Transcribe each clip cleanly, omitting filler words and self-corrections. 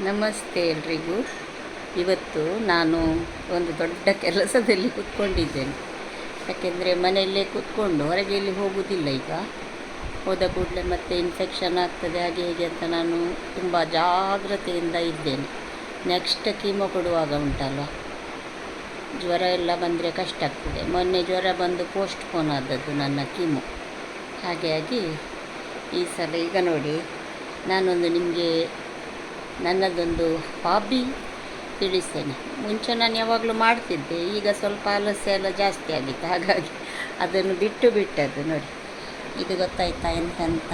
ನಮಸ್ತೆ ಎಲ್ರಿಗೂ. ಇವತ್ತು ನಾನು ಒಂದು ದೊಡ್ಡ ಕೆಲಸದಲ್ಲಿ ಕೂತ್ಕೊಂಡಿದ್ದೇನೆ. ಯಾಕೆಂದರೆ ಮನೆಯಲ್ಲೇ ಕೂತ್ಕೊಂಡು ಹೊರಗೆ ಎಲ್ಲಿ ಹೋಗುವುದಿಲ್ಲ. ಈಗ ಹೋದ ಕೂಡಲೇ ಮತ್ತೆ ಇನ್ಫೆಕ್ಷನ್ ಆಗ್ತದೆ ಹಾಗೆ ಹೇಗೆ ಅಂತ ನಾನು ತುಂಬ ಜಾಗ್ರತೆಯಿಂದ ಇದ್ದೇನೆ. ನೆಕ್ಸ್ಟ್ ಕೀಮೋ ಕೊಡುವಾಗ ಉಂಟಲ್ವ, ಜ್ವರ ಎಲ್ಲ ಬಂದರೆ ಕಷ್ಟ ಆಗ್ತದೆ. ಮೊನ್ನೆ ಜ್ವರ ಬಂದು ಪೋಸ್ಟ್ಪೋನ್ ಆದದ್ದು ನನ್ನ ಕೀಮೋ. ಹಾಗಾಗಿ ಈ ಸಲ ಈಗ ನೋಡಿ, ನಾನೊಂದು ನಿಮಗೆ ನನ್ನದೊಂದು ಹಾಬಿ ತಿಳಿಸ್ತೇನೆ. ಮುಂಚೆ ನಾನು ಯಾವಾಗಲೂ ಮಾಡ್ತಿದ್ದೆ, ಈಗ ಸ್ವಲ್ಪ ಆಲಸ್ಯ ಎಲ್ಲ ಜಾಸ್ತಿ ಆಗಿತ್ತು, ಹಾಗಾಗಿ ಅದನ್ನು ಬಿಟ್ಟದ್ದು. ನೋಡಿ, ಇದು ಗೊತ್ತಾಯ್ತಾ ಎಂತೆಂಥ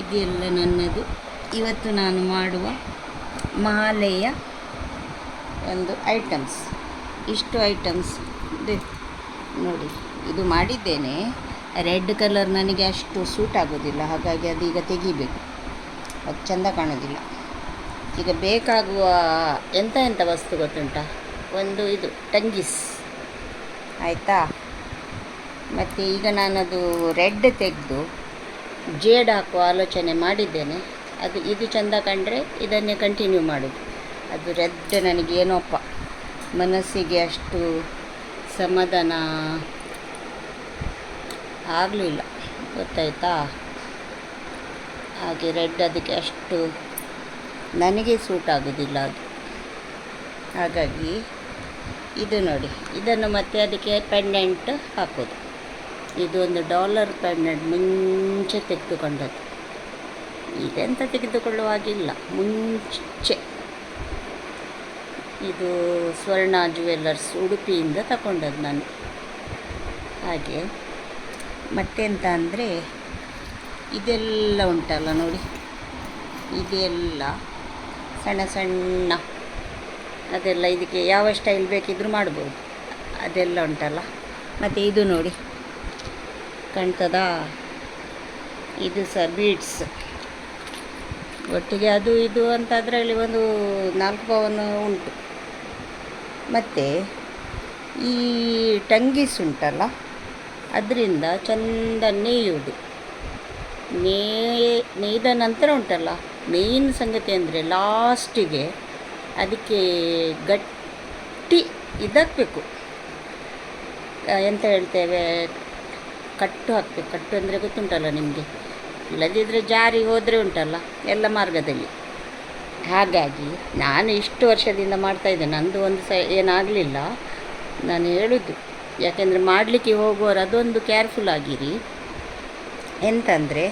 ಇದೆಲ್ಲ ನನ್ನದು ಇವತ್ತು ನಾನು ಮಾಡುವ ಮಾಲೆಯ ಒಂದು ಐಟಮ್ಸ್. ಇಷ್ಟು ಐಟಮ್ಸ್ ನೋಡಿ, ಇದು ಮಾಡಿದ್ದೇನೆ. ರೆಡ್ ಕಲರ್ ನನಗೆ ಅಷ್ಟು ಸೂಟ್ ಆಗೋದಿಲ್ಲ, ಹಾಗಾಗಿ ಅದೀಗ ತೆಗಿಬೇಕು, ಅದು ಚೆಂದ ಕಾಣೋದಿಲ್ಲ. ಈಗ ಬೇಕಾಗುವ ಎಂಥ ವಸ್ತು ಗೊತ್ತುಂಟ, ಒಂದು ಇದು ಟಂಗೀಸ್ ಆಯಿತಾ. ಮತ್ತು ಈಗ ನಾನದು ರೆಡ್ ತೆಗೆದು ಜೇಡ್ ಹಾಕುವ ಆಲೋಚನೆ ಮಾಡಿದ್ದೇನೆ. ಇದು ಚೆಂದ ಕಂಡ್ರೆ ಇದನ್ನೇ ಕಂಟಿನ್ಯೂ ಮಾಡೋದು. ಅದು ರೆಡ್ ನನಗೇನೋಪ್ಪ ಮನಸ್ಸಿಗೆ ಅಷ್ಟು ಸಮಾಧಾನ ಆಗಲಿಲ್ಲ, ಗೊತ್ತಾಯ್ತಾ. ಹಾಗೆ ರೆಡ್ ಅದಕ್ಕೆ ಅಷ್ಟು ನನಗೆ ಸೂಟ್ ಆಗೋದಿಲ್ಲ ಅದು. ಹಾಗಾಗಿ ಇದು ನೋಡಿ, ಇದನ್ನು ಮತ್ತೆ ಅದಕ್ಕೆ ಪೆಂಡೆಂಟ್ ಹಾಕೋದು. ಇದು ಒಂದು $1 ಪೆಂಡೆಂಟ್ ಮುಂಚೆ ತೆಗೆದುಕೊಂಡದ್ದು, ಈಗೆಂತ ತೆಗೆದುಕೊಳ್ಳುವಾಗಿಲ್ಲ, ಮುಂಚೆ. ಇದು ಸ್ವರ್ಣ ಜ್ಯುವೆಲ್ಲರ್ಸ್ ಉಡುಪಿಯಿಂದ ತಗೊಂಡದ್ದು ನಾನು. ಹಾಗೆ ಮತ್ತೆಂತ ಅಂದರೆ ಇದೆಲ್ಲ ಉಂಟಲ್ಲ ನೋಡಿ, ಇದೆಲ್ಲ ಸಣ್ಣ ಸಣ್ಣ ಅದೆಲ್ಲ ಇದಕ್ಕೆ ಯಾವ ಸ್ಟೈಲ್ ಬೇಕಿದ್ದರೂ ಮಾಡ್ಬೋದು, ಅದೆಲ್ಲ ಉಂಟಲ್ಲ. ಮತ್ತು ಇದು ನೋಡಿ, ಕಾಣ್ತದಾ, ಇದು ಸಹ ಬೀಡ್ಸ್ ಒಟ್ಟಿಗೆ ಅದು ಇದು ಅಂತ ಅದರಲ್ಲಿ ಒಂದು 4 ಪವನ್ ಉಂಟು. ಮತ್ತು ಈ ಟಂಗೀಸ್ ಉಂಟಲ್ಲ, ಅದರಿಂದ ಚಂದ ನೇಯುವುದು. ನೇಯ್ದ ನಂತರ ಉಂಟಲ್ಲ, ಮೇಯ್ನ್ ಸಂಗತಿ ಅಂದರೆ ಲಾಸ್ಟಿಗೆ ಅದಕ್ಕೆ ಗಟ್ಟಿ ಇದಾಕಬೇಕು, ಎಂತ ಹೇಳ್ತೇವೆ, ಕಟ್ಟು ಹಾಕಬೇಕು. ಕಟ್ಟು ಅಂದರೆ ಗೊತ್ತುಂಟಲ್ಲ ನಿಮಗೆ, ಇಲ್ಲದಿದ್ದರೆ ಜಾರಿ ಹೋದರೆ ಉಂಟಲ್ಲ ಎಲ್ಲ ಮಾರ್ಗದಲ್ಲಿ. ಹಾಗಾಗಿ ನಾನು ಇಷ್ಟು ವರ್ಷದಿಂದ ಮಾಡ್ತಾಯಿದ್ದೆ, ನಂದು ಒಂದು ಏನಾಗಲಿಲ್ಲ. ನಾನು ಹೇಳೋದು, ಯಾಕೆಂದರೆ ಮಾಡಲಿಕ್ಕೆ ಹೋಗುವವರು ಅದೊಂದು ಕೇರ್ಫುಲ್ ಆಗಿರಿ. ಎಂತಂದರೆ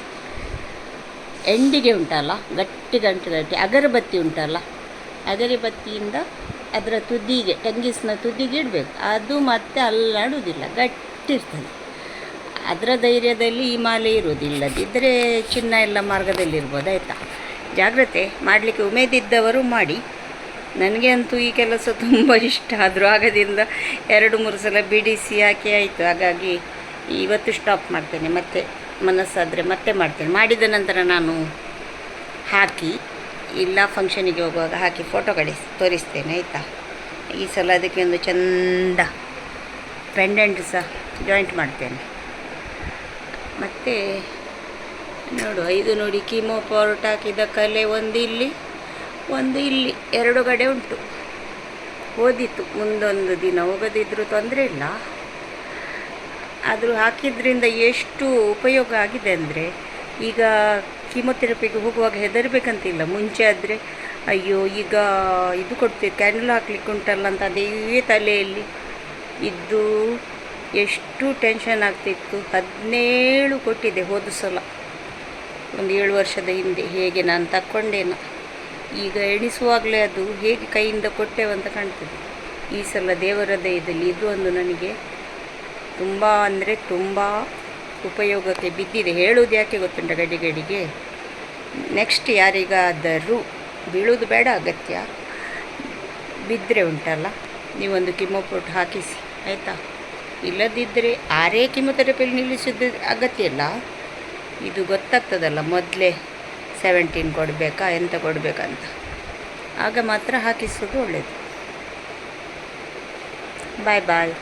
ಎಂಡಿಗೆ ಉಂಟಲ್ಲ ಗಟ್ಟಿ ಅಗರಬತ್ತಿ ಉಂಟಲ್ಲ, ಅಗರಬತ್ತಿಯಿಂದ ಅದರ ತುದಿಗೆ, ಟಂಗೀಸ್ನ ತುದಿಗೆ ಇಡಬೇಕು. ಅದು ಮತ್ತೆ ಅಲ್ಲಾಡುವುದಿಲ್ಲ, ಗಟ್ಟಿ ಇರ್ತದೆ. ಅದರ ಧೈರ್ಯದಲ್ಲಿ ಈ ಮಾಲೆ ಇರುವುದಿಲ್ಲದಿದ್ದರೆ ಚಿನ್ನ ಎಲ್ಲ ಮಾರ್ಗದಲ್ಲಿರ್ಬೋದು, ಆಯಿತಾ. ಜಾಗ್ರತೆ ಮಾಡಲಿಕ್ಕೆ ಉಮೇದಿದ್ದವರು ಮಾಡಿ. ನನಗೆ ಅಂತೂ ಈ ಕೆಲಸ ತುಂಬ ಇಷ್ಟ, ಆದರೂ ಆಗದಿಂದ 2-3 ಸಲ ಬಿಡಿಸಿ ಹಾಕಿ ಆಯಿತು. ಹಾಗಾಗಿ ಇವತ್ತು ಸ್ಟಾಪ್ ಮಾಡ್ತೇನೆ, ಮತ್ತೆ ಮನಸ್ಸಾದರೆ ಮತ್ತೆ ಮಾಡ್ತೇನೆ. ಮಾಡಿದ ನಂತರ ನಾನು ಹಾಕಿ, ಇಲ್ಲ ಫಂಕ್ಷನಿಗೆ ಹೋಗುವಾಗ ಹಾಕಿ ಫೋಟೋ ತೋರಿಸ್ತೇನೆ, ಆಯಿತಾ. ಈ ಸಲ ಅದಕ್ಕೆ ಒಂದು ಚಂದ ಪೆಂಡೆಂಟ್ ಸಹ ಜಾಯಿಂಟ್ ಮಾಡ್ತೇನೆ. ಮತ್ತು ನೋಡು, ಇದು ನೋಡಿ, ಕೀಮೋ ಪೌಡರ್ ಹಾಕಿದ ಕಲೆ ಒಂದು ಇಲ್ಲಿ 2 ಕಡೆ ಉಂಟು. ಓದಿತ್ತು, ಮುಂದೊಂದು ದಿನ ಹೋಗೋದಿದ್ರೂ ತೊಂದರೆ ಇಲ್ಲ. ಆದರೂ ಹಾಕಿದ್ರಿಂದ ಎಷ್ಟು ಉಪಯೋಗ ಆಗಿದೆ ಅಂದರೆ, ಈಗ ಕೀಮೊಥೆರಪಿಗೆ ಹೋಗುವಾಗ ಹೆದರಬೇಕಂತಿಲ್ಲ. ಮುಂಚೆ ಆದರೆ ಅಯ್ಯೋ ಈಗ ಇದು ಕೊಡ್ತೀವಿ, ಕ್ಯಾನ್ಯುಲ್ ಹಾಕ್ಲಿಕ್ಕೆ ಉಂಟಲ್ಲ ಅಂತ ಅದೇ ತಲೆಯಲ್ಲಿ ಇದ್ದು ಎಷ್ಟು ಟೆನ್ಷನ್ ಆಗ್ತಿತ್ತು. 17 ಕೊಟ್ಟಿದ್ದೆ ಹೋದ ಸಲ, ಒಂದು 7 ವರ್ಷದ ಹಿಂದೆ. ಹೇಗೆ ನಾನು ತಕ್ಕೊಂಡೇನೋ, ಈಗ ಎಣಿಸುವಾಗಲೇ ಅದು ಹೇಗೆ ಕೈಯಿಂದ ಕೊಟ್ಟೆವಂತ ಕಾಣ್ತದೆ. ಈ ಸಲ ದೇವರ ದಯದಲ್ಲಿ ಇದು ಒಂದು ನನಗೆ ತುಂಬ ಅಂದರೆ ತುಂಬ ಉಪಯೋಗಕ್ಕೆ ಬಿದ್ದಿದೆ. ಹೇಳೋದು ಯಾಕೆ ಗೊತ್ತುಂಟ, ಗಡಿಗೆ ನೆಕ್ಸ್ಟ್ ಯಾರಿಗಾದರೂ ಬೀಳೋದು ಬೇಡ, ಅಗತ್ಯ ಬಿದ್ದರೆ ಉಂಟಲ್ಲ, ನೀವೊಂದು ಕಿಮೋಪೊಟ್ ಹಾಕಿಸಿ, ಆಯಿತಾ. ಇಲ್ಲದಿದ್ದರೆ ಆರೇ ಕಿಮೊಥೆರಪಿಯಲ್ಲಿ ನಿಲ್ಲಿಸೋದು ಅಗತ್ಯ ಇಲ್ಲ. ಇದು ಗೊತ್ತಾಗ್ತದಲ್ಲ ಮೊದಲೇ 17 ಕೊಡಬೇಕಾ ಎಂತ ಕೊಡಬೇಕಂತ, ಆಗ ಮಾತ್ರ ಹಾಕಿಸೋದು ಒಳ್ಳೆಯದು. ಬಾಯ್ ಬಾಯ್.